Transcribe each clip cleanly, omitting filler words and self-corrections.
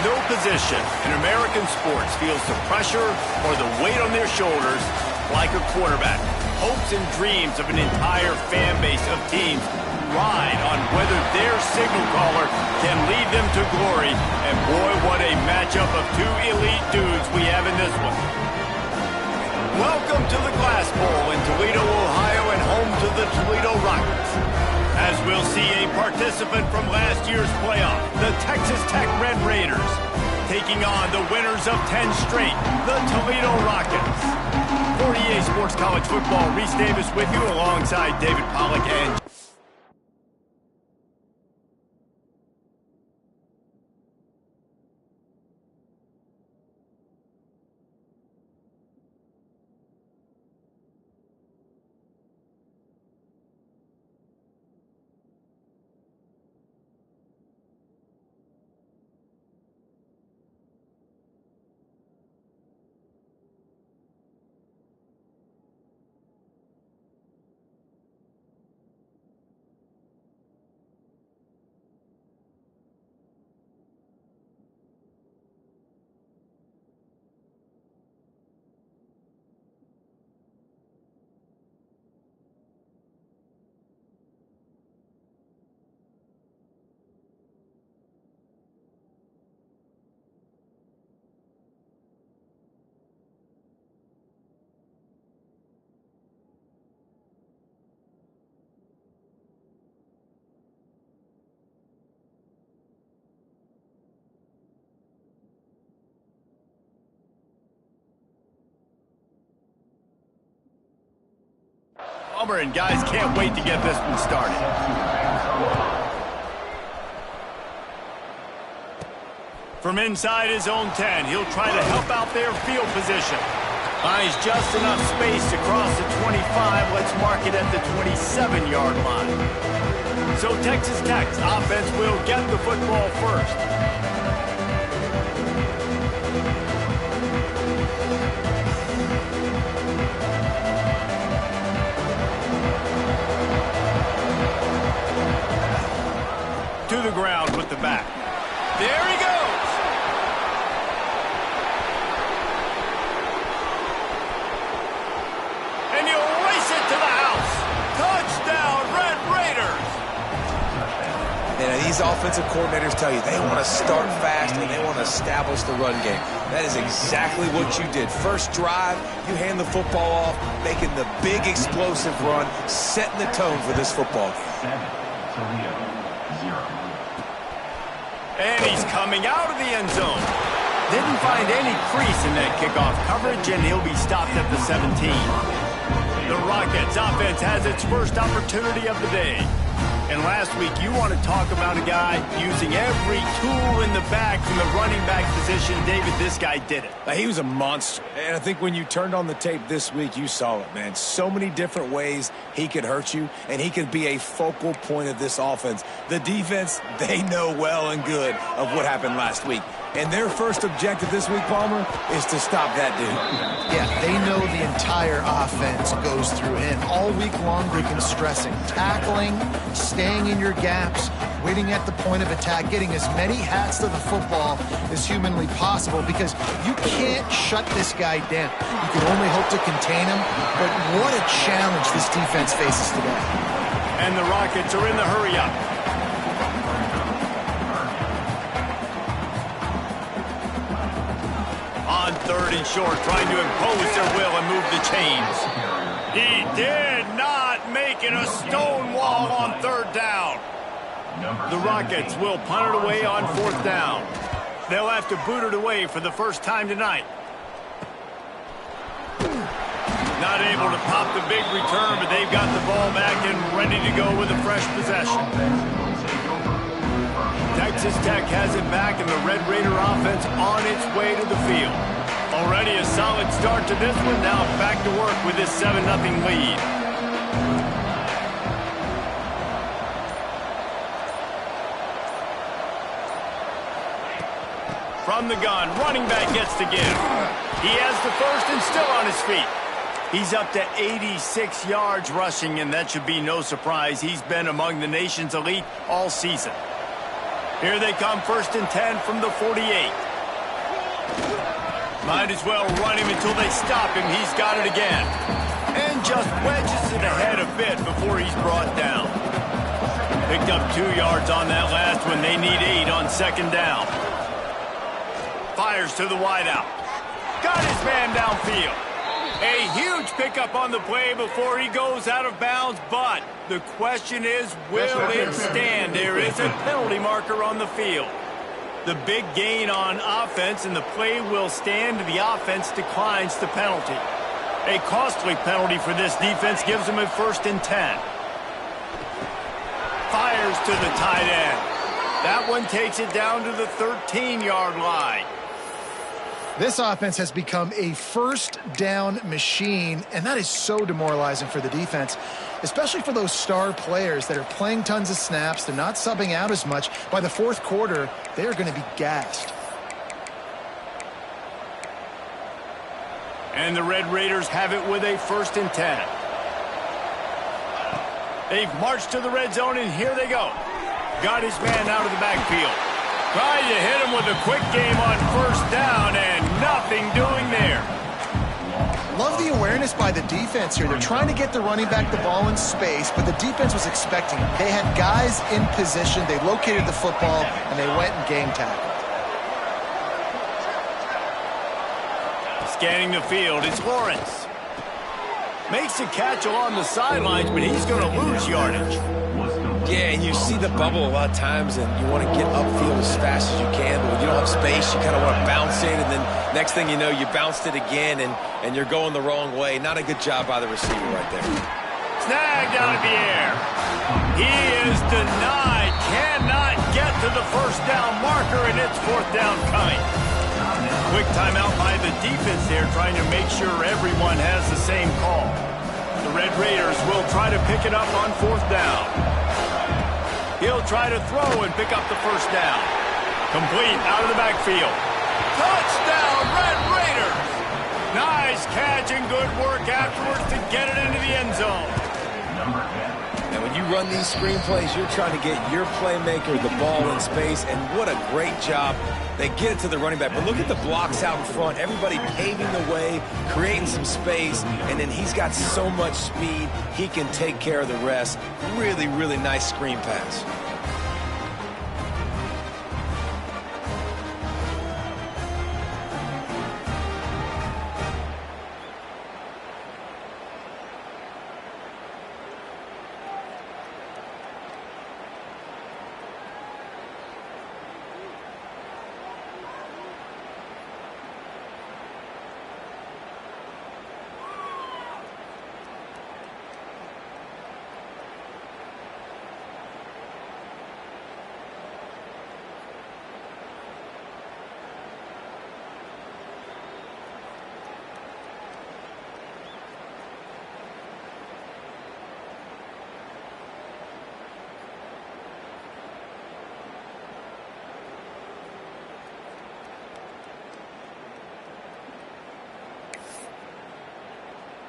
No position in American sports feels the pressure or the weight on their shoulders like a quarterback. Hopes and dreams of an entire fan base of teams ride on whether their signal caller can lead them to glory. And boy, what a matchup of two elite dudes we have in this one. Welcome to the Glass Bowl in Toledo, Ohio, and home to the Toledo Rockets. As we'll see a participant from last year's playoff, the Texas Tech Red Raiders, taking on the winners of 10 straight, the Toledo Rockets. For EA Sports College Football, Reese Davis with you alongside David Pollack and and guys can't wait to get this one started. From inside his own 10, he'll try to help out their field position. Finds just enough space to cross the 25. Let's mark it at the 27-yard line. So Texas Tech's offense will get the football first. To the ground with the back. There he goes. And you race it to the house. Touchdown, Red Raiders. And these offensive coordinators tell you they want to start fast and they want to establish the run game. That is exactly what you did. First drive, you hand the football off, making the big explosive run, setting the tone for this football game. And he's coming out of the end zone. Didn't find any crease in that kickoff coverage, and he'll be stopped at the 17. The Rockets offense has its first opportunity of the day. And last week, you want to talk about a guy using every tool in the bag from the running back position. David, this guy did it. He was a monster. And I think when you turned on the tape this week, you saw it, man. So many different ways he could hurt you, and he could be a focal point of this offense. The defense, they know well and good of what happened last week. And their first objective this week, Palmer, is to stop that dude. Yeah, they know the entire offense goes through him. All week long, they've been stressing tackling, staying in your gaps, waiting at the point of attack, getting as many hats to the football as humanly possible, because you can't shut this guy down. You can only hope to contain him, but what a challenge this defense faces today. And the Rockets are in the hurry-up. On third and short, trying to impose their will and move the chains. He did not make it a stone wall on third down. The Rockets will punt it away on fourth down. They'll have to boot it away for the first time tonight. Not able to pop the big return, but they've got the ball back and ready to go with a fresh possession. Texas Tech has it back, and the Red Raider offense on its way to the field. Already a solid start to this one. Now back to work with this 7-0 lead. From the gun, running back gets to give. He has the first and still on his feet. He's up to 86 yards rushing, and that should be no surprise. He's been among the nation's elite all season. Here they come, 1st and 10 from the 48. Might as well run him until they stop him. He's got it again. And just wedges it ahead a bit before he's brought down. Picked up 2 yards on that last one. They need 8 on 2nd down. Fires to the wideout. Got his man downfield. A huge pickup on the play before he goes out of bounds, but the question is, will it stand? There is a penalty marker on the field. The big gain on offense, and the play will stand. The offense declines the penalty. A costly penalty for this defense gives them a 1st and 10. Fires to the tight end. That one takes it down to the 13-yard line. This offense has become a 1st down machine, and that is so demoralizing for the defense, especially for those star players that are playing tons of snaps. They're not subbing out as much. By the 4th quarter, they are going to be gassed. And the Red Raiders have it with a 1st and 10. They've marched to the red zone, and here they go. Got his man out of the backfield. Trying to hit him with a quick game on 1st down, and nothing doing there. Love the awareness by the defense here. They're trying to get the running back the ball in space, but the defense was expecting it. They had guys in position. They located the football, and they went and game tackled. Scanning the field, it's Lawrence. Makes a catch along the sidelines, but he's going to lose yardage. Yeah, and you see the bubble a lot of times, and you want to get upfield as fast as you can, but when you don't have space, you kind of want to bounce in, and then next thing you know, you bounced it again, and you're going the wrong way. Not a good job by the receiver right there. Snagged out of the air. He is denied. Cannot get to the 1st down marker, and it's 4th down coming. Quick timeout by the defense there, trying to make sure everyone has the same call. The Red Raiders will try to pick it up on 4th down. He'll try to throw and pick up the 1st down. Complete out of the backfield. Touchdown, Red Raiders! Nice catch and good work afterwards to get it into the end zone. And when you run these screen plays, you're trying to get your playmaker the ball in space, and what a great job. They get it to the running back, but look at the blocks out in front. Everybody paving the way, creating some space, and then he's got so much speed, he can take care of the rest. Really, really nice screen pass.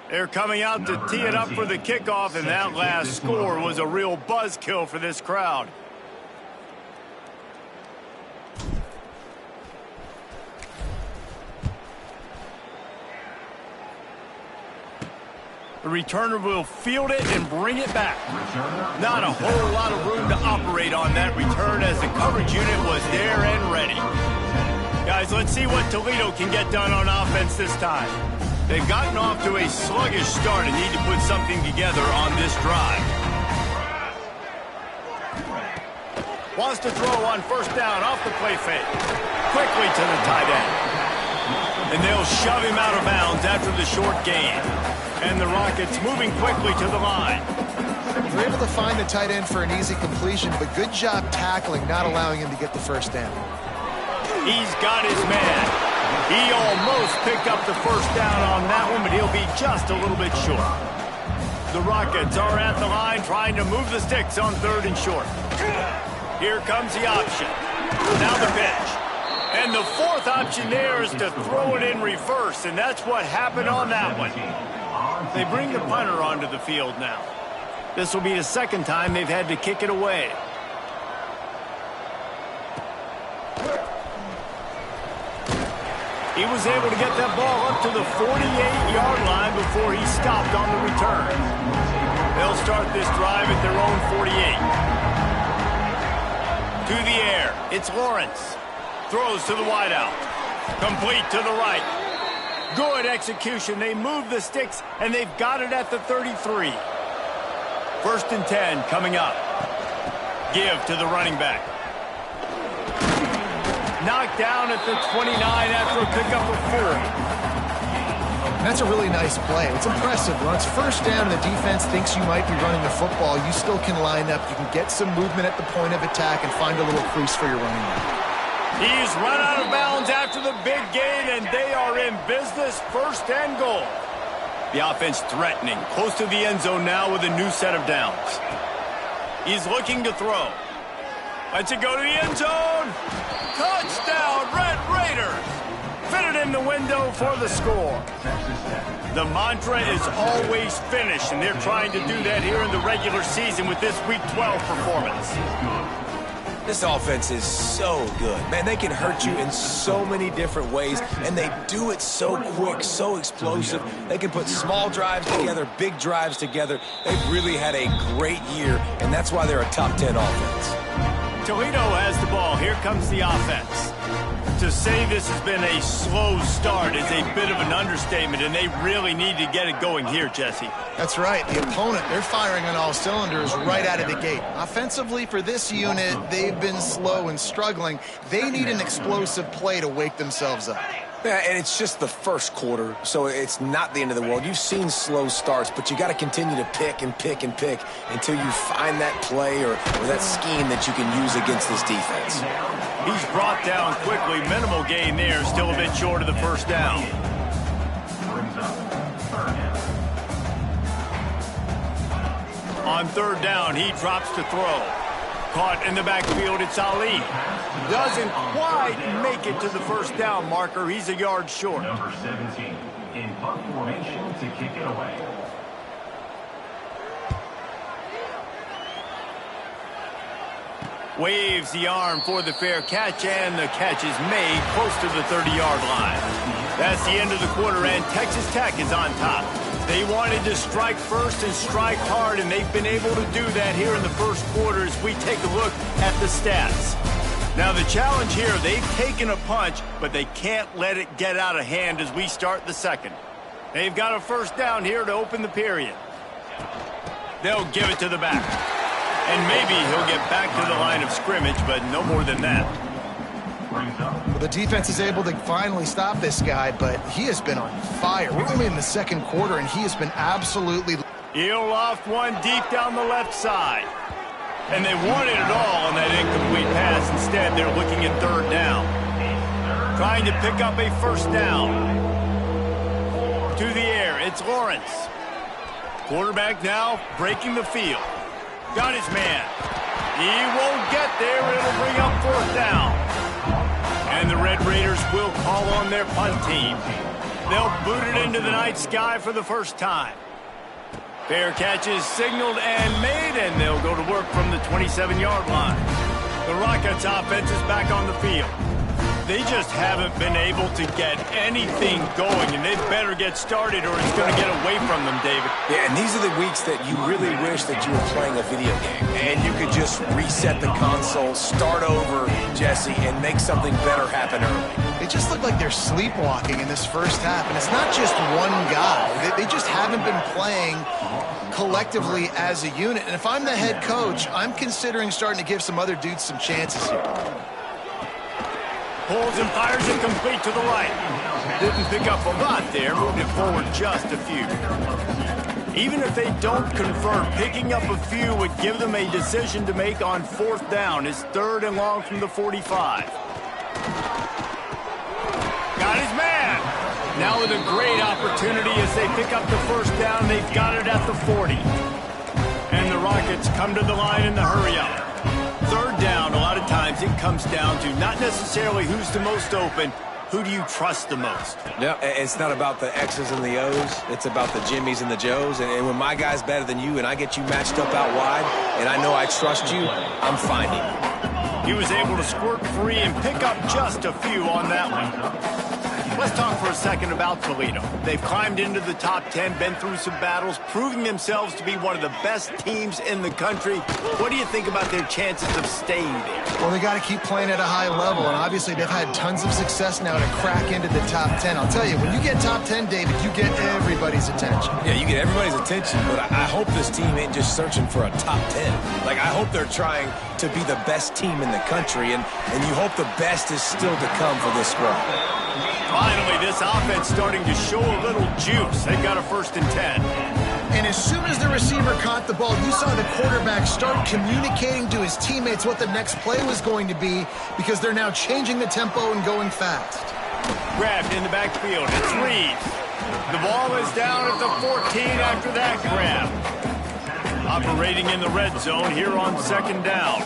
They're coming out to tee it up for the kickoff, and that last score was a real buzzkill for this crowd. The returner will field it and bring it back. Not a whole lot of room to operate on that return as the coverage unit was there and ready. Guys, let's see what Toledo can get done on offense this time. They've gotten off to a sluggish start and need to put something together on this drive. Wants to throw on 1st down off the play fake. Quickly to the tight end. And they'll shove him out of bounds after the short gain. And the Rockets moving quickly to the line. They're able to find the tight end for an easy completion, but good job tackling, not allowing him to get the 1st down. He's got his man. He almost picked up the 1st down on that one, but he'll be just a little bit short. The Rockets are at the line trying to move the sticks on 3rd and short. Here comes the option. Now the pitch. And the 4th option there is to throw it in reverse, and that's what happened on that one. They bring the punter onto the field now. This will be the 2nd time they've had to kick it away. He was able to get that ball up to the 48-yard line before he stopped on the return. They'll start this drive at their own 48. To the air, it's Lawrence. Throws to the wideout. Complete to the right. Good execution. They move the sticks, and they've got it at the 33. 1st and 10 coming up. Give to the running back. Knocked down at the 29 after a pickup of 4. That's a really nice play. It's impressive. When it's 1st down and the defense thinks you might be running the football, you still can line up. You can get some movement at the point of attack and find a little crease for your running back. He's run out of bounds after the big gain, and they are in business. 1st and goal. The offense threatening. Close to the end zone now with a new set of downs. He's looking to throw. Lets it go to the end zone. Touchdown, Red Raiders! Fitted in the window for the score. The mantra is always finish, and they're trying to do that here in the regular season with this Week 12 performance. This offense is so good. Man, they can hurt you in so many different ways, and they do it so quick, so explosive. They can put small drives together, big drives together. They've really had a great year, and that's why they're a top 10 offense. Toledo has the ball. Here comes the offense. To say this has been a slow start is a bit of an understatement, and they really need to get it going here, Jesse. That's right. The opponent, they're firing on all cylinders right out of the gate. Offensively, for this unit, they've been slow and struggling. They need an explosive play to wake themselves up. Yeah, and it's just the 1st quarter, so it's not the end of the world. You've seen slow starts, but you got to continue to pick and pick and pick until you find that play or that scheme that you can use against this defense. He's brought down quickly. Minimal gain there, still a bit short of the 1st down. On 3rd down, he drops to throw. Caught in the backfield, it's Ali. Doesn't quite make it to the 1st down marker. He's a yard short. Number 17 in punt formation to kick it away. Waves the arm for the fair catch, and the catch is made close to the 30-yard line. That's the end of the quarter, and Texas Tech is on top. They wanted to strike first and strike hard, and they've been able to do that here in the 1st quarter as we take a look at the stats. Now the challenge here, they've taken a punch, but they can't let it get out of hand as we start the 2nd. They've got a 1st down here to open the period. They'll give it to the back. And maybe he'll get back to the line of scrimmage, but no more than that. Well, the defense is able to finally stop this guy, but he has been on fire. We're only in the 2nd quarter, and he has been absolutely... He'll loft one deep down the left side. And they wanted it all on that incomplete pass. Instead, they're looking at 3rd down. Trying to pick up a 1st down. To the air, it's Lawrence. Quarterback now breaking the field. Got his man. He won't get there. It'll bring up 4th down. And the Red Raiders will call on their punt team. They'll boot it into the night sky for the 1st time. Fair catch is signaled and made, and they'll go to work from the 27-yard line. The Rockets offense is back on the field. They just haven't been able to get anything going, and they better get started or it's going to get away from them, David. Yeah, and these are the weeks that you really wish that you were playing a video game and you could just reset the console, start over, Jesse, and make something better happen early. They just look like they're sleepwalking in this 1st half, and it's not just one guy. They just haven't been playing collectively as a unit. And if I'm the head coach, I'm considering starting to give some other dudes some chances here. Pulls and fires it complete to the right. Didn't pick up a lot there, moved it forward just a few. Even if they don't convert, picking up a few would give them a decision to make on 4th down. It's 3rd and long from the 45. Got his man. Now with a great opportunity as they pick up the 1st down, they've got it at the 40. And the Rockets come to the line in the hurry-up. 3rd down, a lot of times it comes down to not necessarily who's the most open, who do you trust the most? Yeah, it's not about the X's and the O's. It's about the Jimmies and the Joes. And when my guy's better than you and I get you matched up out wide and I know I trust you, I'm finding you. He was able to squirt free and pick up just a few on that one. Let's talk for a second about Toledo. They've climbed into the top 10, been through some battles, proving themselves to be one of the best teams in the country. What do you think about their chances of staying there? Well, they got to keep playing at a high level, and obviously they've had tons of success now to crack into the top 10. I'll tell you, when you get top 10, David, you get everybody's attention. Yeah, you get everybody's attention, but I hope this team ain't just searching for a top 10. Like, I hope they're trying to be the best team in the country, and you hope the best is still to come for this squad. Finally, this offense starting to show a little juice. They've got a 1st and 10. And as soon as the receiver caught the ball, you saw the quarterback start communicating to his teammates what the next play was going to be, because they're now changing the tempo and going fast. Grabbed in the backfield. It's Reeves. The ball is down at the 14 after that grab. Operating in the red zone here on 2nd down.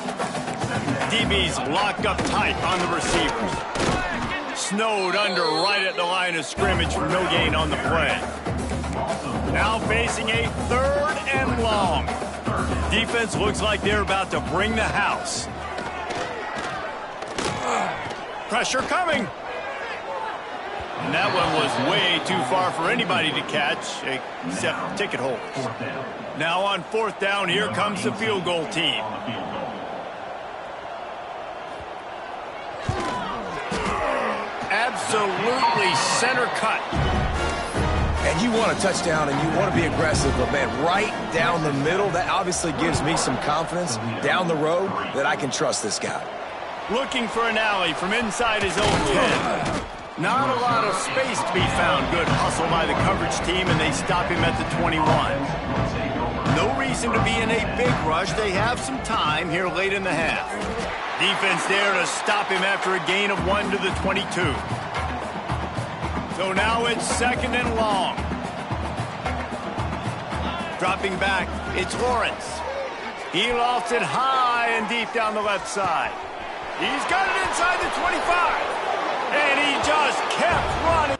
DB's locked up tight on the receivers. Snowed under right at the line of scrimmage for no gain on the play. Now facing a 3rd and long. Defense looks like they're about to bring the house. Pressure coming. And that one was way too far for anybody to catch, except ticket holders. Now on 4th down, here comes the field goal team. Absolutely center cut. And you want a touchdown and you want to be aggressive, but, man, right down the middle, that obviously gives me some confidence down the road that I can trust this guy. Looking for an alley from inside his own 10. Not a lot of space to be found. Good hustle by the coverage team, and they stop him at the 21. No reason to be in a big rush. They have some time here late in the half. Defense there to stop him after a gain of 1 to the 22. So now it's 2nd and long. Dropping back, it's Lawrence. He lofts it high and deep down the left side. He's got it inside the 25. And he just kept running.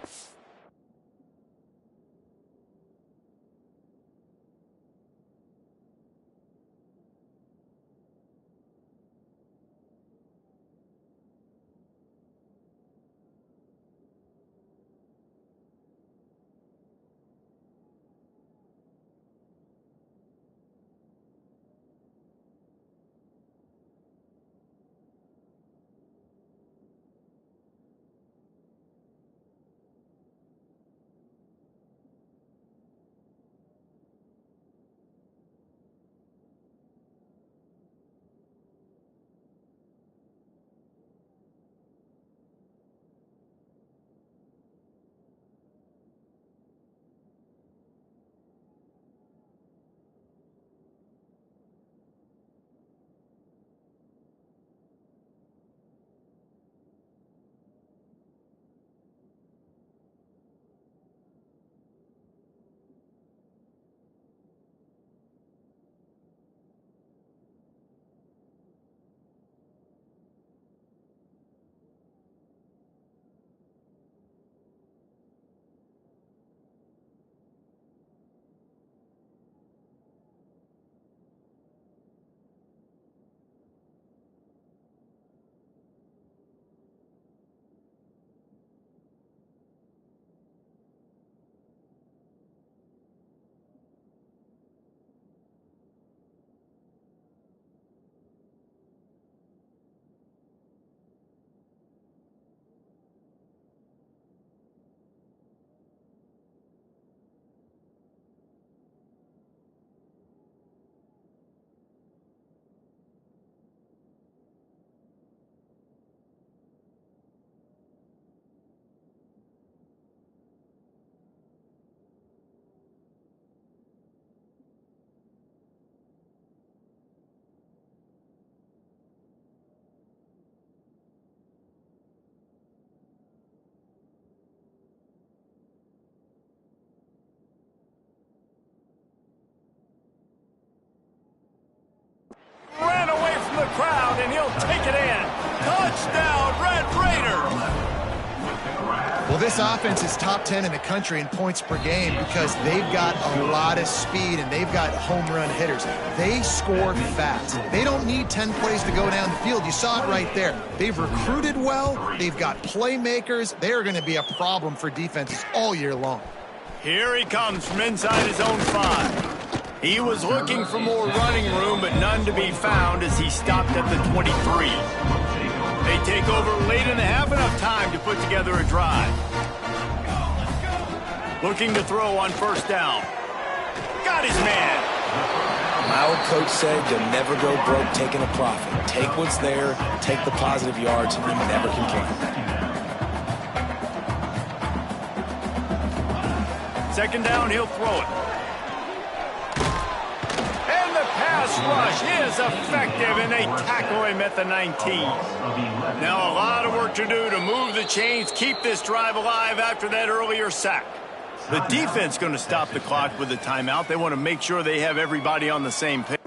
Ran away from the crowd, and he'll take it in. Touchdown, Red Raiders! Well, Well, this offense is top 10 in the country in points per game because they've got a lot of speed and they've got home run hitters. They score fast. They don't need 10 plays to go down the field. You saw it right there. They've recruited well. They've got playmakers. They are going to be a problem for defenses all year long. Here he comes from inside his own 5. He was looking for more running room, but none to be found as he stopped at the 23. They take over late in the half, enough time to put together a drive. Looking to throw on first down. Got his man. My old coach said you'll never go broke taking a profit. Take what's there, take the positive yards, and you never complain. Second down, he'll throw it. And the pass rush is effective, and they tackle him at the 19. Now a lot of work to do to move the chains, keep this drive alive after that earlier sack. The defense going to stop the clock with a timeout. They want to make sure they have everybody on the same page.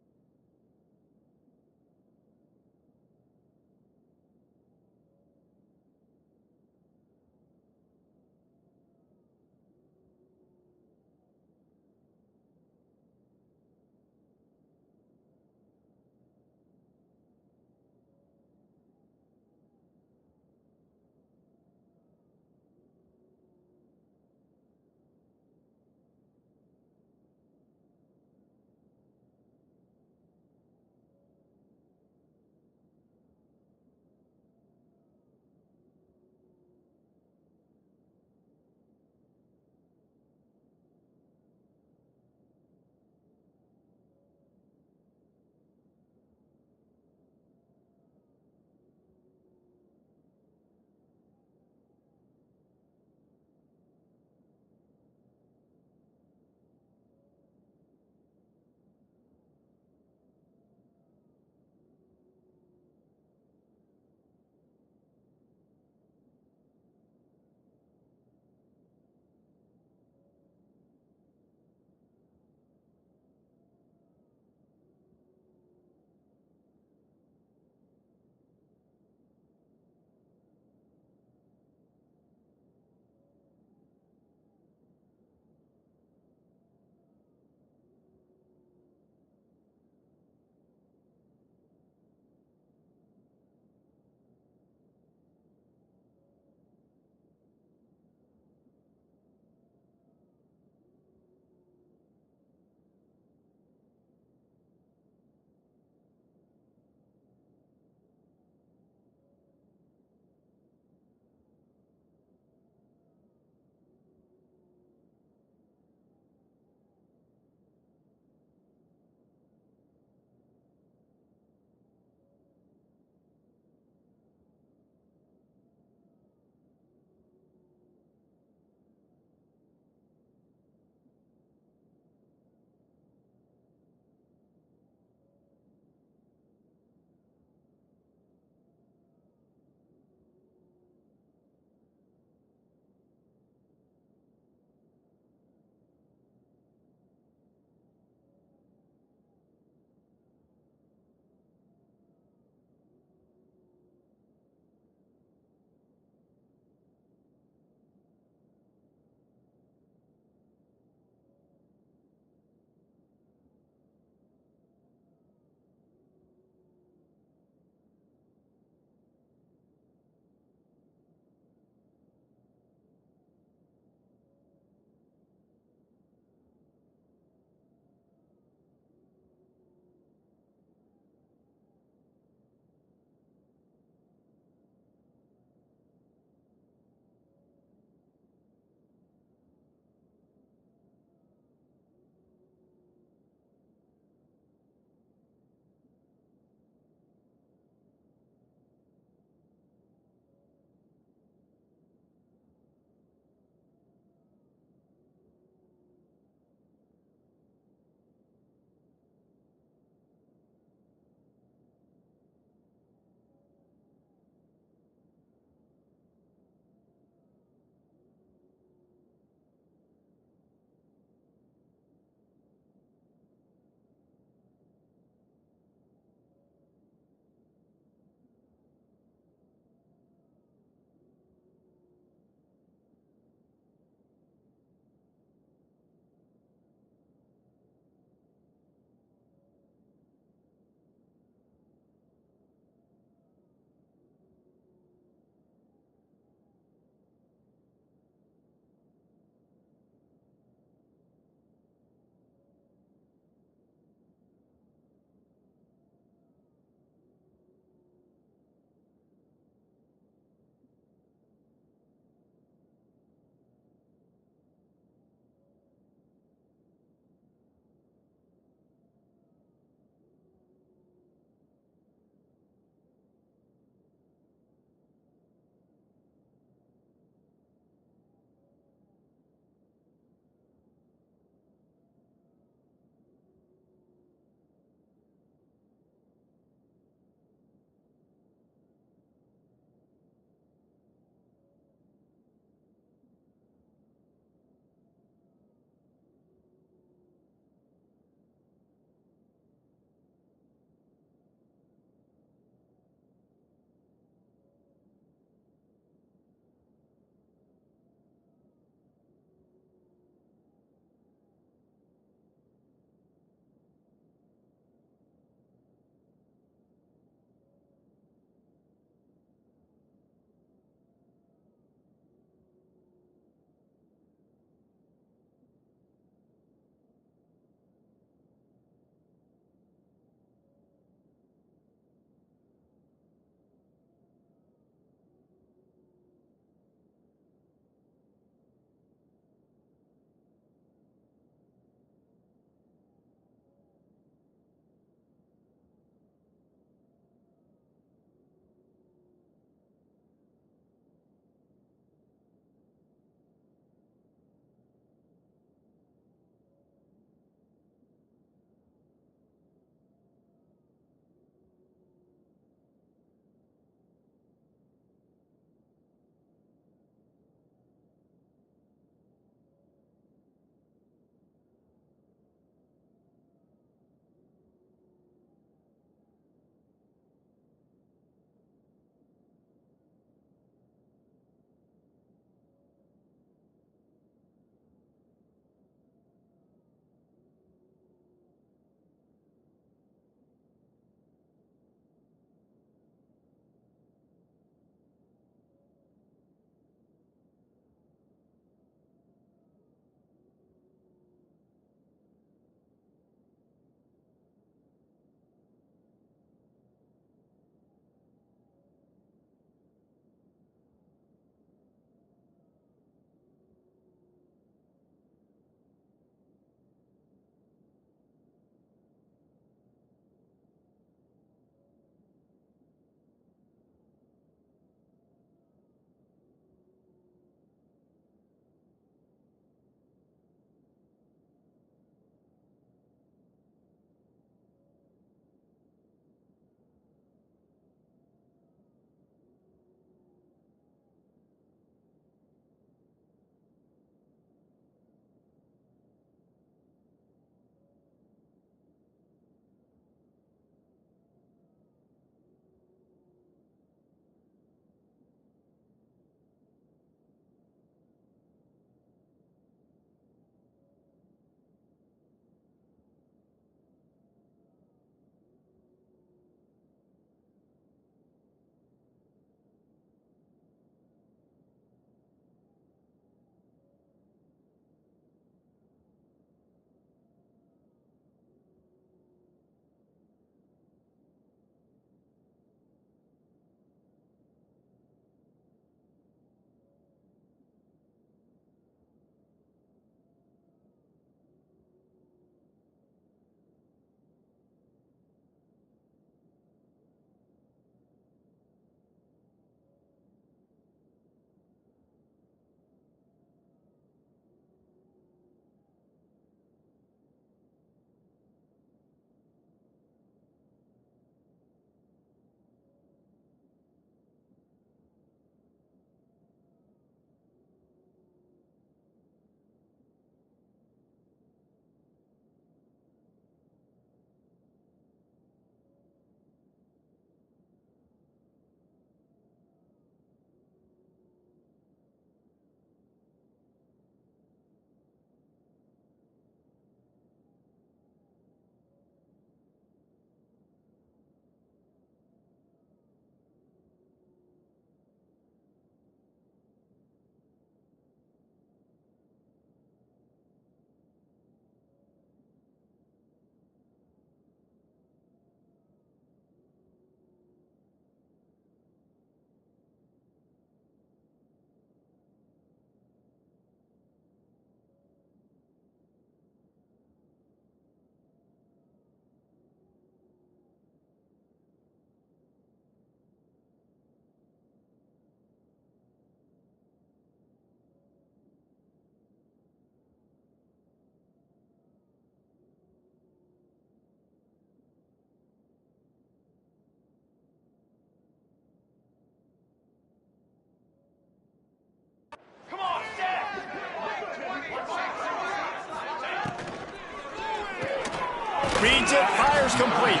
Reads it, fires complete.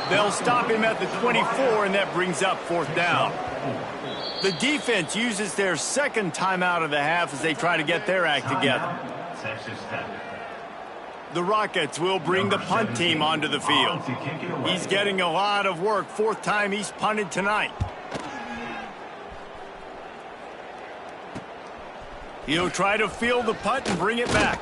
They'll stop him at the 24, and that brings up 4th down. The defense uses their second timeout of the half as they try to get their act together. The Rockets will bring the punt team onto the field. He's getting a lot of work. 4th time he's punted tonight. He'll try to field the punt and bring it back.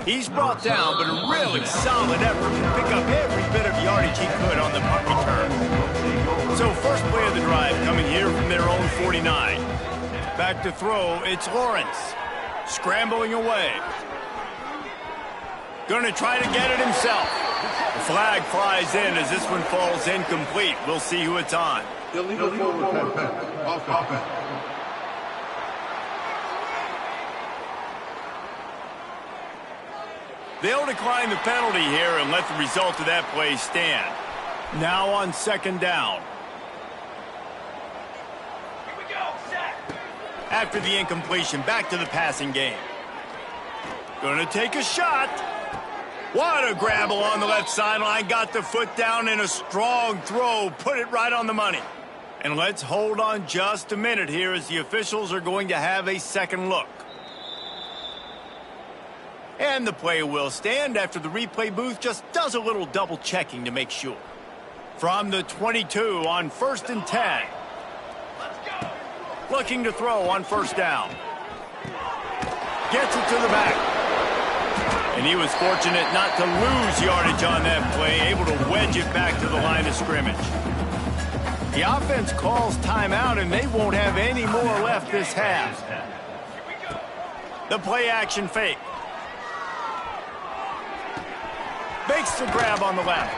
He's brought down, but a really solid effort to pick up every bit of yardage he could on the punt return. So first play of the drive coming here from their own 49. Back to throw, it's Lawrence. Scrambling away. Going to try to get it himself. The flag flies in as this one falls incomplete. We'll see who it's on. Illegal forward offense. They'll decline the penalty here and let the result of that play stand. Now on 2nd down. Here we go, set. After the incompletion, back to the passing game. Gonna take a shot. What a grab along the left sideline. Got the foot down in a strong throw. Put it right on the money. And let's hold on just a minute here as the officials are going to have a second look. And the play will stand after the replay booth just does a little double checking to make sure. From the 22 on 1st and 10. Let's go. Looking to throw on 1st down. Gets it to the back. And he was fortunate not to lose yardage on that play, able to wedge it back to the line of scrimmage. The offense calls timeout, and they won't have any more left this half. The play action fake. Makes the grab on the left.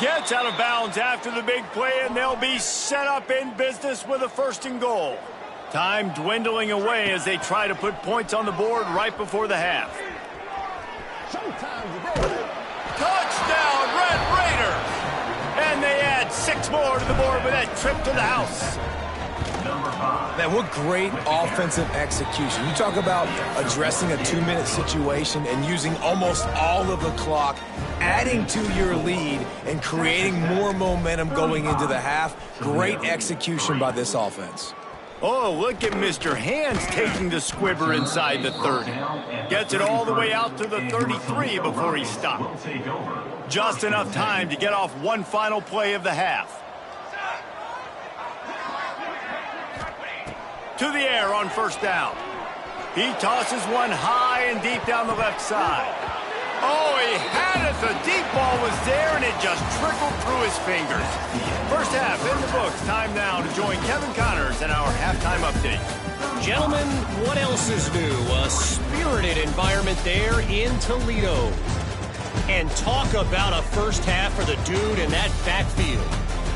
Gets out of bounds after the big play, and they'll be set up in business with a 1st and goal. Time dwindling away as they try to put points on the board right before the half. Touchdown, Red Raiders! And they add 6 more to the board with that trip to the house. Man, what great offensive execution. You talk about addressing a 2-minute situation and using almost all of the clock, adding to your lead and creating more momentum going into the half. Great execution by this offense. Oh, look at Mr. Hands taking the squibber inside the 30. Gets it all the way out to the 33 before he stopped. Just enough time to get off one final play of the half. To the air on 1st down. He tosses one high and deep down the left side. Oh, he had it. The deep ball was there, and it just trickled through his fingers. First half in the books. Time now to join Kevin Connors in our halftime update. Gentlemen, what else is new? A spirited environment there in Toledo. And talk about a first half for the dude in that backfield.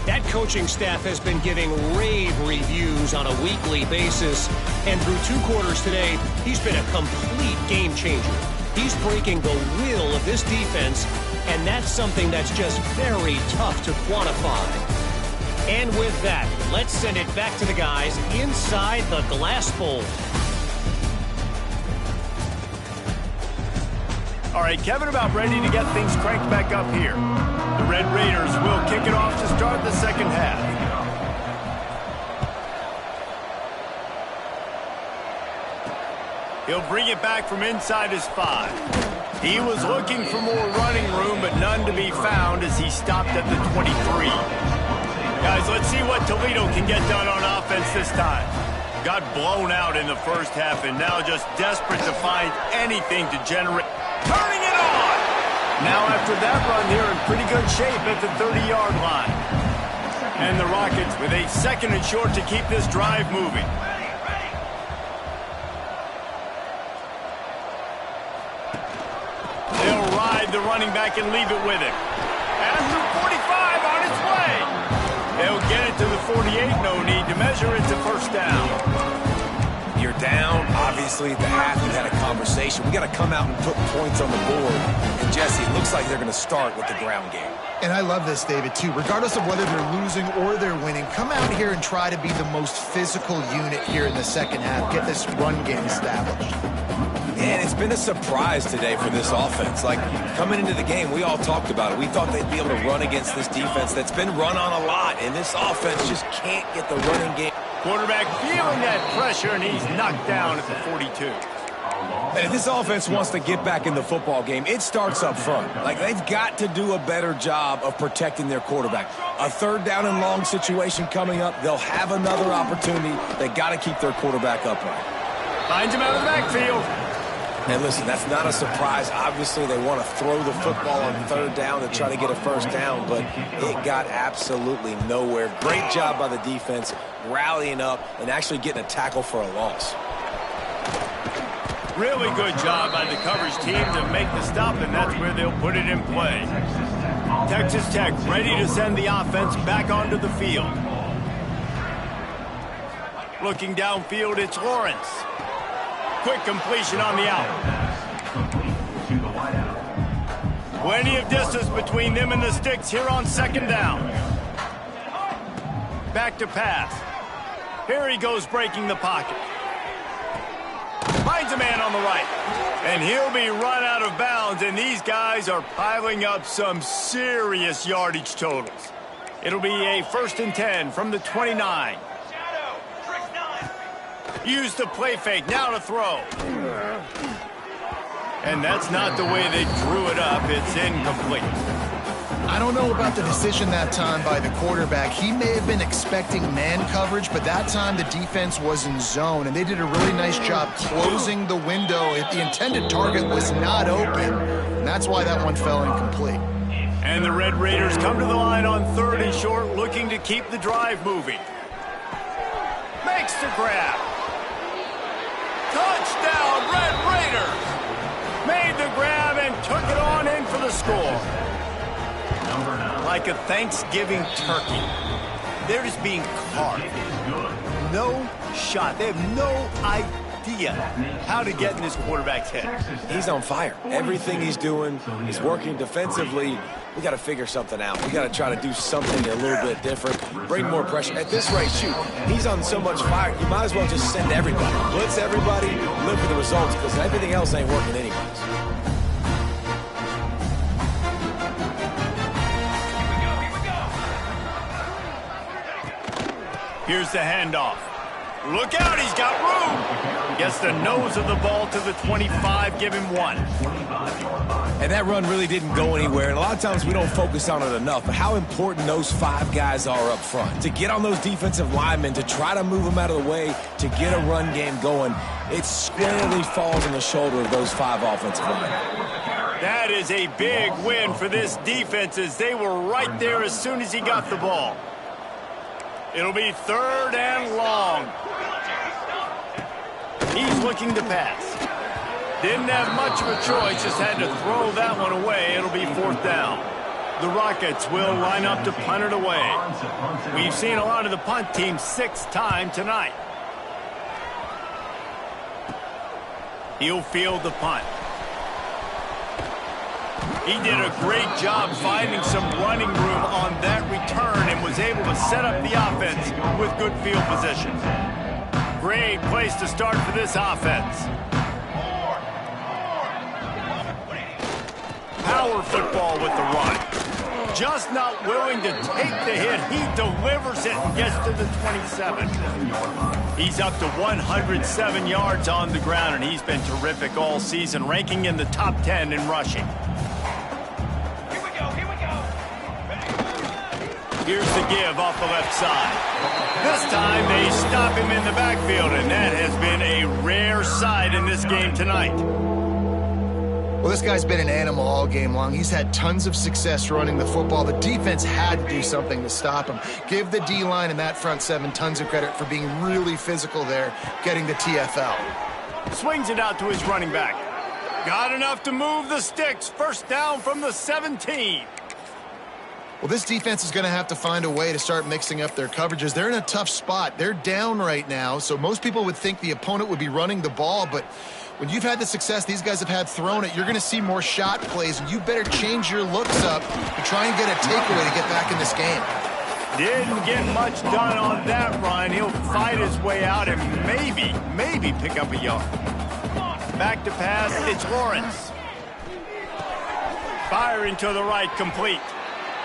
That coaching staff has been giving rave reviews on a weekly basis. And through 2 quarters today, he's been a complete game changer. He's breaking the will of this defense, and that's something that's just very tough to quantify. And with that, let's send it back to the guys inside the glass bowl. All right, Kevin, about ready to get things cranked back up here. The Red Raiders will kick it off to start the second half. He'll bring it back from inside his 5. He was looking for more running room, but none to be found as he stopped at the 23. Guys, let's see what Toledo can get done on offense this time. Got blown out in the first half and now just desperate to find anything to generate. Turning it on! Now after that run, they're in pretty good shape at the 30-yard line. And the Rockets with a 2nd and short to keep this drive moving. They'll ride the running back and leave it with him. And through 45 on its way. They'll get it to the 48. No need to measure it to 1st down. You're down. Obviously, at the half, you had a conversation. We got to come out and put points on the board. And, Jesse, it looks like they're going to start with the ground game. And I love this, David, too. Regardless of whether they're losing or they're winning, come out here and try to be the most physical unit here in the second half. Get this run game established. And it's been a surprise today for this offense. Like, coming into the game, we all talked about it. We thought they'd be able to run against this defense that's been run on a lot, and this offense just can't get the running game. Quarterback feeling that pressure, and he's knocked down at the 42. And if this offense wants to get back in the football game, it starts up front. Like, they've got to do a better job of protecting their quarterback. A third down and long situation coming up, they'll have another opportunity. They got to keep their quarterback upright. Finds him out of the backfield. And listen, that's not a surprise. Obviously, they want to throw the football on third down to try to get a first down, but it got absolutely nowhere. Great job by the defense, rallying up and actually getting a tackle for a loss. Really good job by the coverage team to make the stop, and that's where they'll put it in play. Texas Tech ready to send the offense back onto the field. Looking downfield, it's Lawrence. Quick completion on the out. Plenty of distance between them and the sticks here on second down. Back to pass. Here he goes breaking the pocket. Finds a man on the right. And he'll be run out of bounds, and these guys are piling up some serious yardage totals. It'll be a 1st and 10 from the 29. Use the play fake, now to throw. And that's not the way they drew it up. It's incomplete. I don't know about the decision that time by the quarterback. He may have been expecting man coverage, but that time the defense was in zone, and they did a really nice job closing the window. The intended target was not open, and that's why that one fell incomplete. And the Red Raiders come to the line on 3rd and short, looking to keep the drive moving. Makes the grab. Touchdown, Red Raiders! Made the grab and took it on in for the score. Like a Thanksgiving turkey, they're just being carved. No shot. They have no idea how to get in this quarterback's head. He's on fire. Everything he's doing is working defensively. We got to figure something out. We got to try to do something a little bit different, bring more pressure. At this rate, shoot, he's on so much fire, you might as well just send everybody. Blitz everybody, live for the results, because everything else ain't working anyways. Here's the handoff. Look out, he's got room. Gets the nose of the ball to the 25, give him 1. And that run really didn't go anywhere, and a lot of times we don't focus on it enough, but how important those 5 guys are up front. To get on those defensive linemen, to try to move them out of the way, to get a run game going, it squarely falls on the shoulder of those 5 offensive linemen. That is a big win for this defense, as they were right there as soon as he got the ball. It'll be 3rd and long. He's looking to pass. Didn't have much of a choice, just had to throw that one away. It'll be 4th down. The Rockets will line up to punt it away. We've seen a lot of the punt team 6th time tonight. He'll field the punt. He did a great job finding some running room on that return and was able to set up the offense with good field position. Great place to start for this offense. Power football with the run. Just not willing to take the hit. He delivers it and gets to the 27. He's up to 107 yards on the ground, and he's been terrific all season, ranking in the top 10 in rushing. Here's the give off the left side. This time they stop him in the backfield, and that has been a rare sight in this game tonight. Well, this guy's been an animal all game long. He's had tons of success running the football. The defense had to do something to stop him. Give the D-line and that front 7 tons of credit for being really physical there, getting the TFL. Swings it out to his running back. Got enough to move the sticks. 1st down from the 17. Well, this defense is going to have to find a way to start mixing up their coverages. They're in a tough spot. They're down right now, so most people would think the opponent would be running the ball, but when you've had the success these guys have had throwing it, you're going to see more shot plays, and you better change your looks up to try and get a takeaway to get back in this game. Didn't get much done on that run. He'll fight his way out and maybe pick up a yard. Back to pass, it's Lawrence. Firing to the right, complete.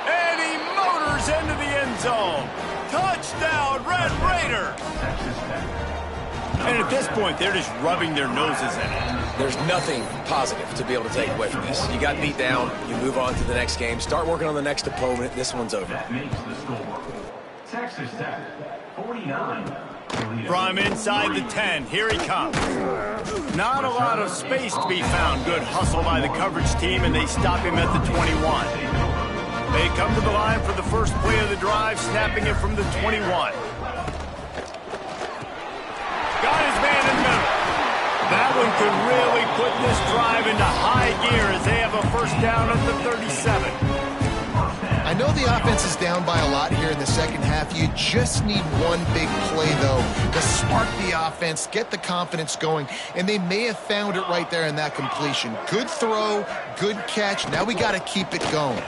And he motors into the end zone. Touchdown, Red Raider! And at this point, they're just rubbing their noses in it. There's nothing positive to be able to take away from this. You got beat down, you move on to the next game, start working on the next opponent. This one's over. That makes the score. Texas Tech, 49. From inside the 10, here he comes. Not a lot of space to be found. Good hustle by the coverage team, and they stop him at the 21. They come to the line for the first play of the drive, snapping it from the 21. Got his man in the middle. That one could really put this drive into high gear as they have a first down at the 37. I know the offense is down by a lot here in the second half. You just need one big play, though, to spark the offense, get the confidence going, and they may have found it right there in that completion. Good throw, good catch. Now we got to keep it going.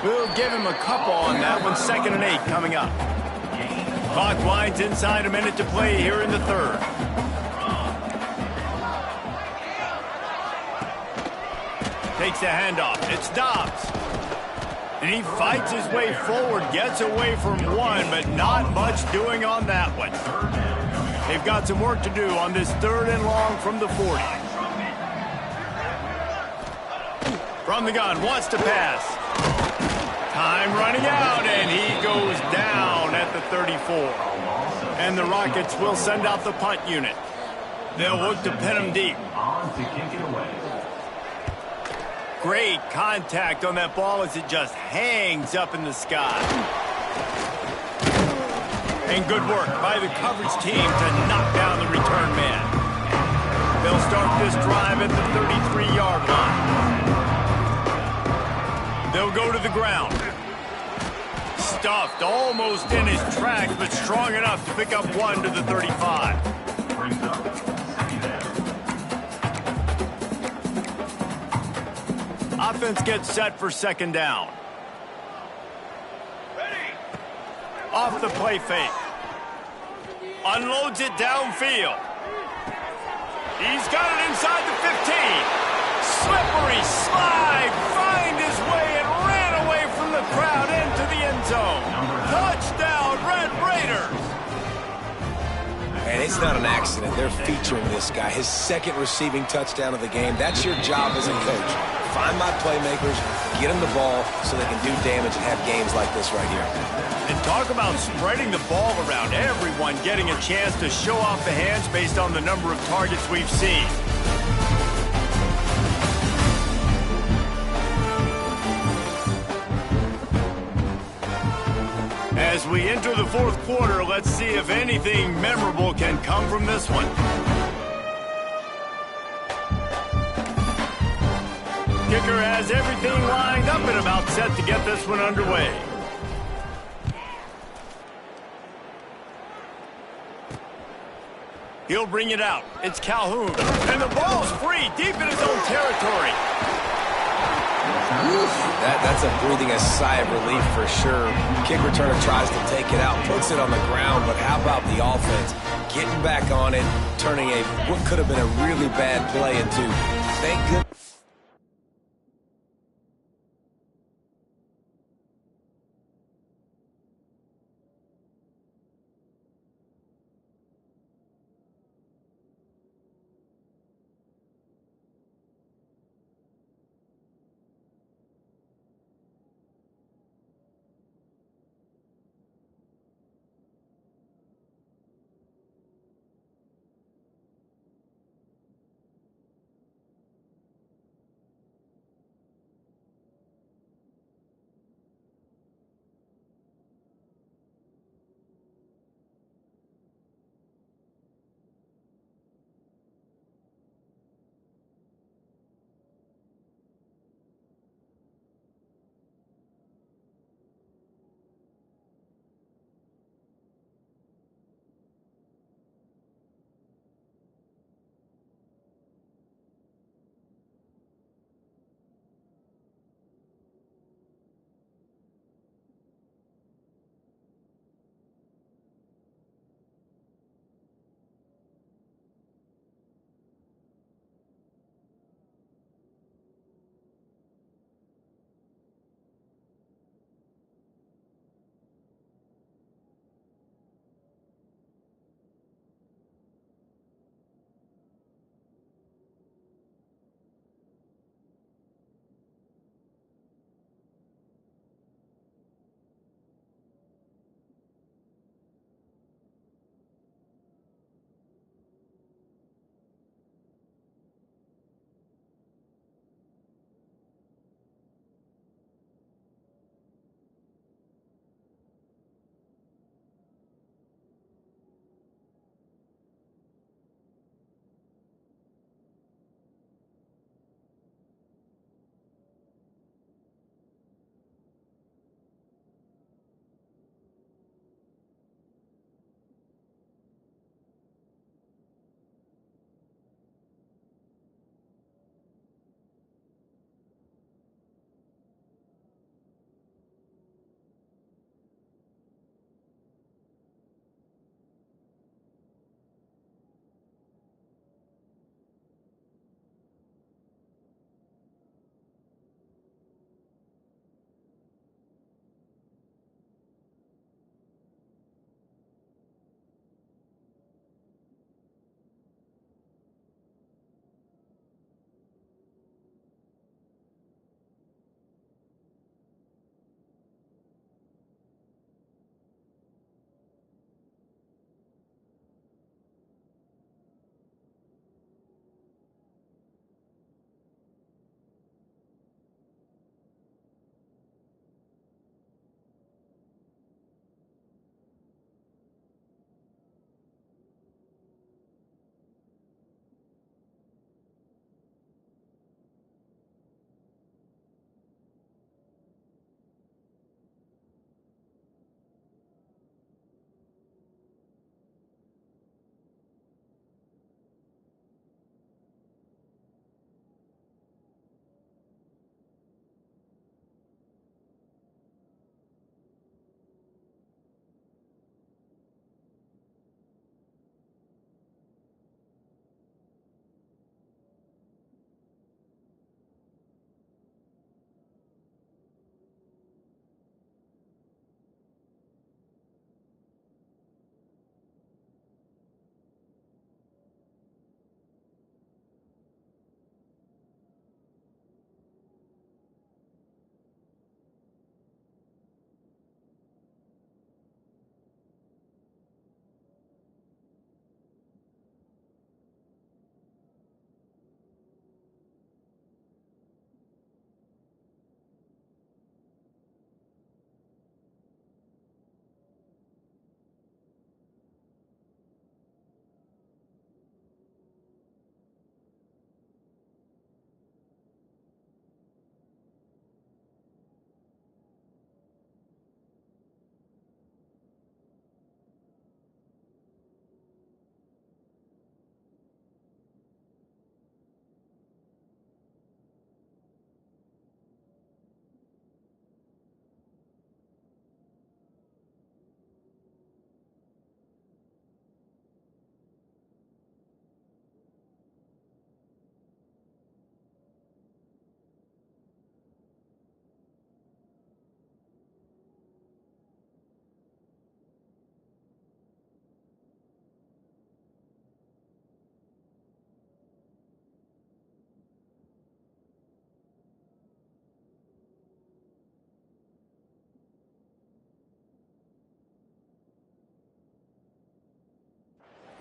We'll give him a couple on that one. 2nd and 8 coming up. Clock winds inside, a minute to play here in the third. Takes the handoff. It's Dobbs. And he fights his way forward, gets away from one, but not much doing on that one. They've got some work to do on this 3rd and long from the 40. From the gun, wants to pass. Time running out, and he goes down at the 34. And the Rockets will send out the punt unit. They'll look to pin him deep. On to kick it away. Great contact on that ball as it just hangs up in the sky. And good work by the coverage team to knock down the return man. They'll start this drive at the 33-yard line. They'll go to the ground. Stuffed almost in his tracks, but strong enough to pick up one to the 35. Brings up second down. Offense gets set for 2nd down. Ready. Off the play fake. Unloads it downfield. He's got it inside the 15. Slippery slide. Find his way and ran away from the crowd into the end zone. Touchdown, Red Raiders. And it's not an accident. They're featuring this guy. His 2nd receiving touchdown of the game. That's your job as a coach. Find my playmakers, get them the ball so they can do damage and have games like this right here. And talk about spreading the ball around. Everyone getting a chance to show off the hands based on the number of targets we've seen. As we enter the 4th quarter, let's see if anything memorable can come from this one. Kicker has everything lined up and about set to get this one underway. He'll bring it out. It's Calhoun. And the ball's free, deep in his own territory. That's a breathing a sigh of relief for sure. Kick returner tries to take it out, puts it on the ground, but how about the offense? Getting back on it, turning what could have been a really bad play into, thank goodness.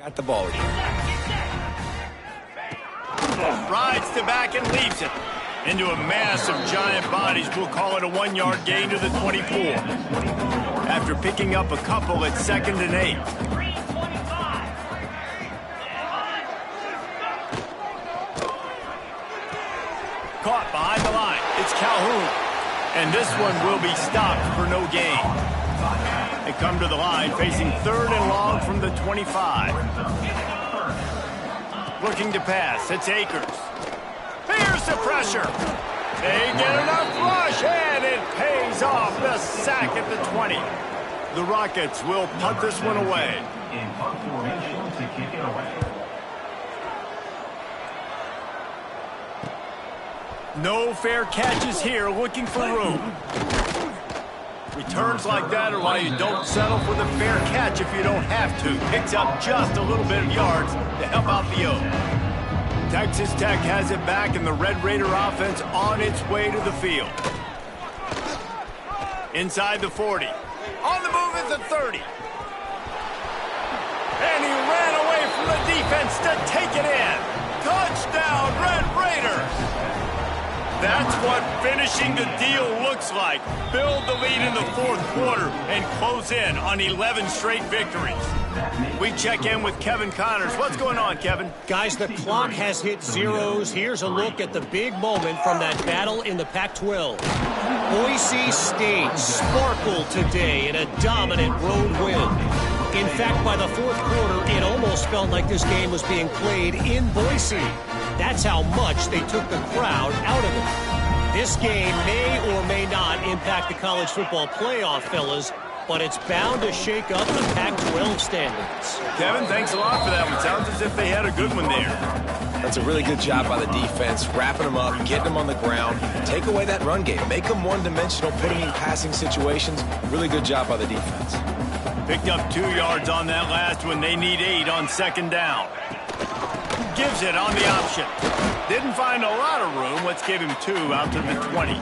Got the ball again. Rides to back and leaves it into a mass of giant bodies. We'll call it a 1-yard gain to the 24. After picking up a couple at 2nd and 8. Caught behind the line. It's Calhoun. And this one will be stopped for no gain. They come to the line facing 3rd and long from the 25. Looking to pass. It's Akers. Here's the pressure. They get enough rush, and it pays off. The sack at the 20. The Rockets will punt this one away. In punt formation to kick it away. No fair catches here, looking for room. Returns like that are why you don't settle for the fair catch if you don't have to. Picks up just a little bit of yards to help out the O. Texas Tech has it back, and the Red Raider offense on its way to the field. Inside the 40. On the move at the 30. And he ran away from the defense to take it in. Touchdown, Red Raiders! That's what finishing the deal looks like. Build the lead in the 4th quarter and close in on 11 straight victories. We check in with Kevin Connors. What's going on, Kevin? Guys, the clock has hit zeros. Here's a look at the big moment from that battle in the Pac-12. Boise State sparkled today in a dominant road win. In fact, by the 4th quarter, it almost felt like this game was being played in Boise. That's how much they took the crowd out of it. This game may or may not impact the college football playoff, fellas, but it's bound to shake up the Pac-12 standings. Kevin, thanks a lot for that one. Sounds as if they had a good one there. That's a really good job by the defense, wrapping them up, getting them on the ground, take away that run game, make them one-dimensional, put them in passing situations. Really good job by the defense. Picked up 2 yards on that last one. They need 8 on 2nd down. Gives it on the option. Didn't find a lot of room. Let's give him 2 out to the 20.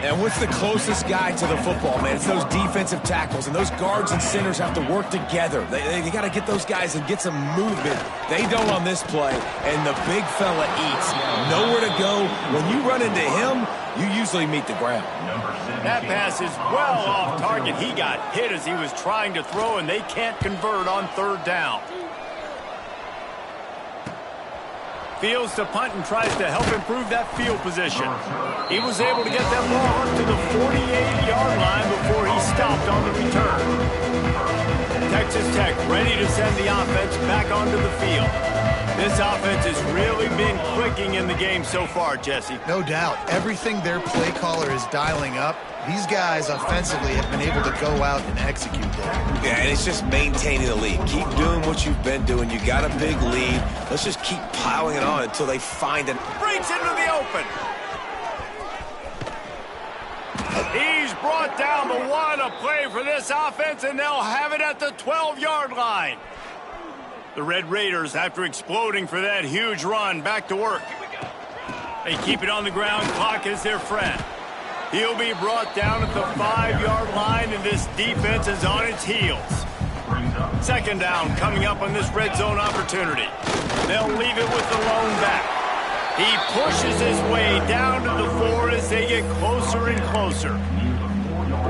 And what's the closest guy to the football, man? It's those defensive tackles, and those guards and centers have to work together. They got to get those guys and get some movement. They don't on this play, and the big fella eats. Nowhere to go. When you run into him, you usually meet the ground. That pass is well off target. He got hit as he was trying to throw, and they can't convert on 3rd down. Fields to punt and tries to help improve that field position. He was able to get that ball up to the 48-yard line before he stopped on the return. Texas Tech ready to send the offense back onto the field. This offense has really been clicking in the game so far, Jesse. No doubt. Everything their play caller is dialing up, these guys offensively have been able to go out and execute there. Yeah, and it's just maintaining the lead. Keep doing what you've been doing. You got a big lead. Let's just keep piling it on until they find it. Breaks into the open. He's brought down the one, a play for this offense, and they'll have it at the 12-yard line. The Red Raiders, after exploding for that huge run, back to work. They keep it on the ground. Clock is their friend. He'll be brought down at the 5-yard line, and this defense is on its heels. 2nd down coming up on this red zone opportunity. They'll leave it with the lone back. He pushes his way down to the 4 as they get closer and closer.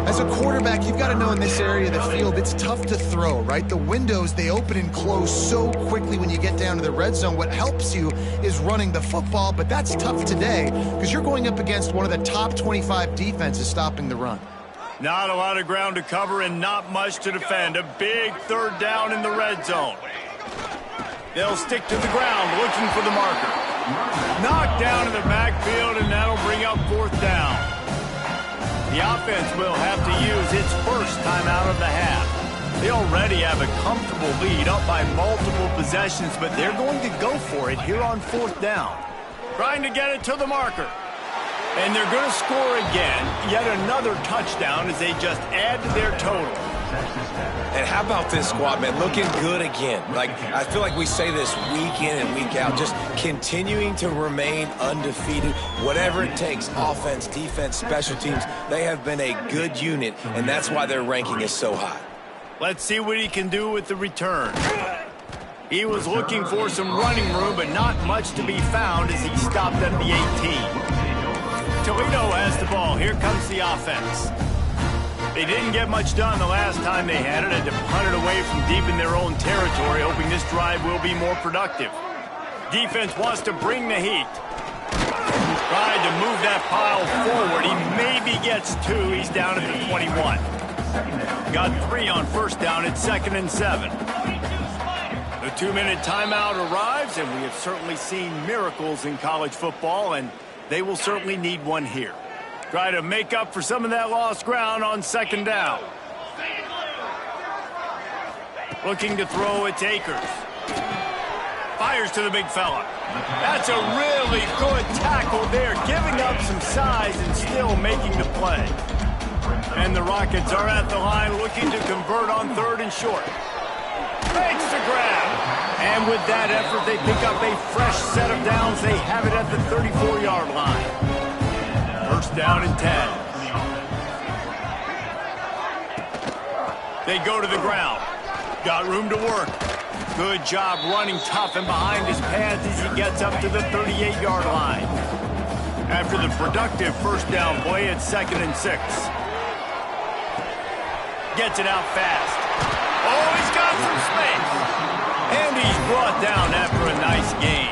As a quarterback, you've got to know in this area of the field, it's tough to throw, right? The windows, they open and close so quickly when you get down to the red zone. What helps you is running the football, but that's tough today because you're going up against one of the top 25 defenses stopping the run. Not a lot of ground to cover and not much to defend. A big 3rd down in the red zone. They'll stick to the ground looking for the marker. Knocked down in the backfield, and that'll bring up 4th down. The offense will have to use its first timeout of the half. They already have a comfortable lead up by multiple possessions, but they're going to go for it here on 4th down. Trying to get it to the marker. And they're going to score again. Yet another touchdown as they just add to their total. And how about this squad, man? Looking good again. Like, I feel like we say this week in and week out, just continuing to remain undefeated. Whatever it takes, offense, defense, special teams, they have been a good unit, and that's why their ranking is so high. Let's see what he can do with the return. He was looking for some running room, but not much to be found as he stopped at the 18. Toledo has the ball. Here comes the offense. They didn't get much done the last time they had it, to punt it away from deep in their own territory, hoping this drive will be more productive. Defense wants to bring the heat. Tried to move that pile forward. He maybe gets 2. He's down at the 21. Got 3 on first down at 2nd and 7. The 2-minute timeout arrives, and we have certainly seen miracles in college football, and they will certainly need one here. Try to make up for some of that lost ground on 2nd down. Looking to throw, it's Akers. Fires to the big fella. That's a really good tackle there, giving up some size and still making the play. And the Rockets are at the line looking to convert on 3rd and short. Makes the grab. And with that effort, they pick up a fresh set of downs. They have it at the 34-yard line. First down and 10. They go to the ground. Got room to work. Good job running tough and behind his pads as he gets up to the 38-yard line. After the productive first down play at 2nd and 6. Gets it out fast. Oh, he's got some space. And he's brought down after a nice gain.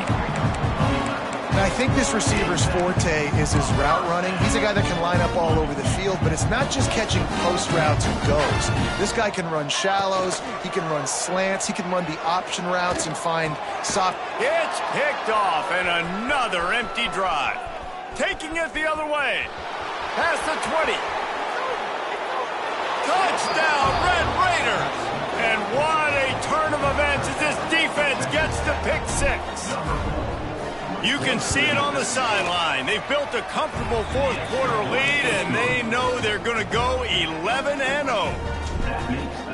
And I think this receiver's forte is his route running. He's a guy that can line up all over the field, but it's not just catching post routes and goes. This guy can run shallows, he can run slants, he can run the option routes and find soft. It's picked off, and another empty drive. Taking it the other way. Past the 20. Touchdown, Red Raiders! And what a turn of events as this defense gets to pick 6. You can see it on the sideline. They've built a comfortable fourth-quarter lead, and they know they're going to go 11-0.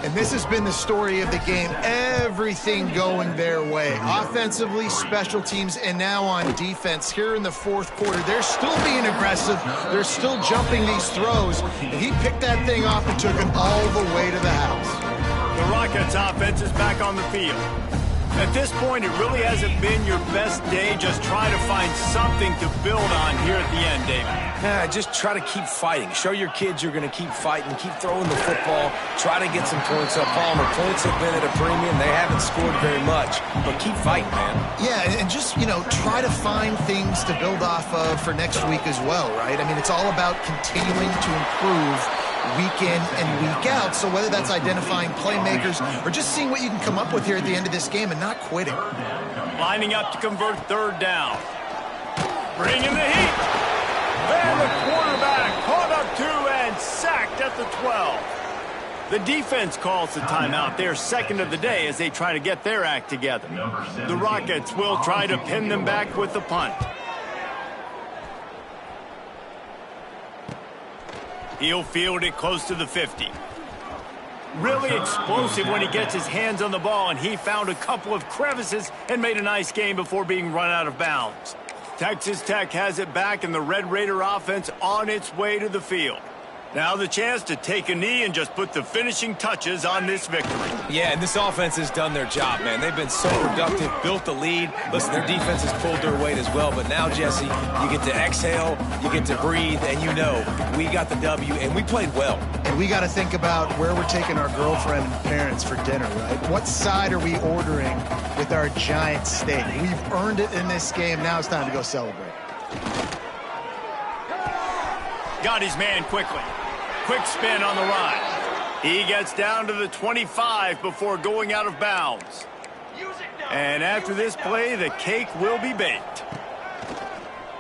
And this has been the story of the game. Everything going their way. Offensively, special teams, and now on defense. Here in the fourth quarter, they're still being aggressive. They're still jumping these throws. And he picked that thing off and took it all the way to the house. The Rockets offense is back on the field. At this point, it really hasn't been your best day. Just try to find something to build on here at the end, David. Yeah, just try to keep fighting. Show your kids you're going to keep fighting, keep throwing the football, try to get some points up. Palmer, points have been at a premium. They haven't scored very much, but keep fighting, man. Yeah, and just, try to find things to build off of for next week as well, right? I mean, it's all about continuing to improve week in and week out. So whether that's identifying playmakers or just seeing what you can come up with here at the end of this game and not quitting. Lining up to convert 3rd down. Bringing the heat. And the quarterback caught up to and sacked at the 12. The defense calls the timeout. They're 2nd of the day as they try to get their act together. The Rockets will try to pin them back with the punt. He'll field it close to the 50. Really explosive when he gets his hands on the ball, and he found a couple of crevices and made a nice game before being run out of bounds. Texas Tech has it back, and the Red Raider offense on its way to the field. Now the chance to take a knee and just put the finishing touches on this victory. Yeah, and this offense has done their job, man. They've been so productive, built the lead. Listen, their defense has pulled their weight as well. But now, Jesse, you get to exhale, you get to breathe, and we got the W, and we played well. And we got to think about where we're taking our girlfriend and parents for dinner, right? What side are we ordering with our giant steak? We've earned it in this game. Now it's time to go celebrate. Got his man quickly. Quick spin on the run. He gets down to the 25 before going out of bounds. And after this play, the cake will be baked.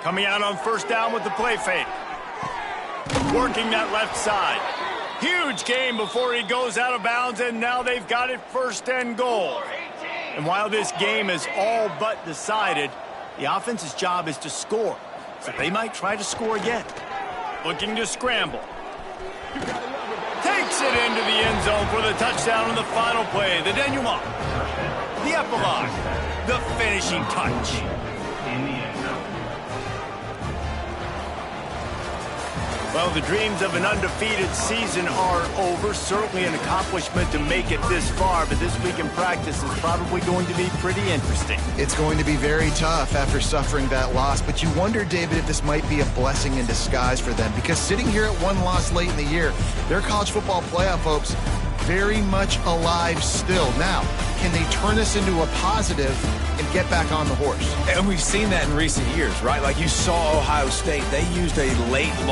Coming out on first down with the play fake. Working that left side. Huge game before he goes out of bounds, and now they've got it 1st and goal. And while this game is all but decided, the offense's job is to score. So they might try to score again. Looking to scramble. Takes it into the end zone for the touchdown on the final play. The denouement. The epilogue. The finishing touch. Well, the dreams of an undefeated season are over. Certainly an accomplishment to make it this far, but this week in practice is probably going to be pretty interesting. It's going to be very tough after suffering that loss, but you wonder, David, if this might be a blessing in disguise for them, because sitting here at one loss late in the year, their college football playoff hopes very much alive still. Now, can they turn this into a positive and get back on the horse? And we've seen that in recent years, right? Like you saw Ohio State, they used a late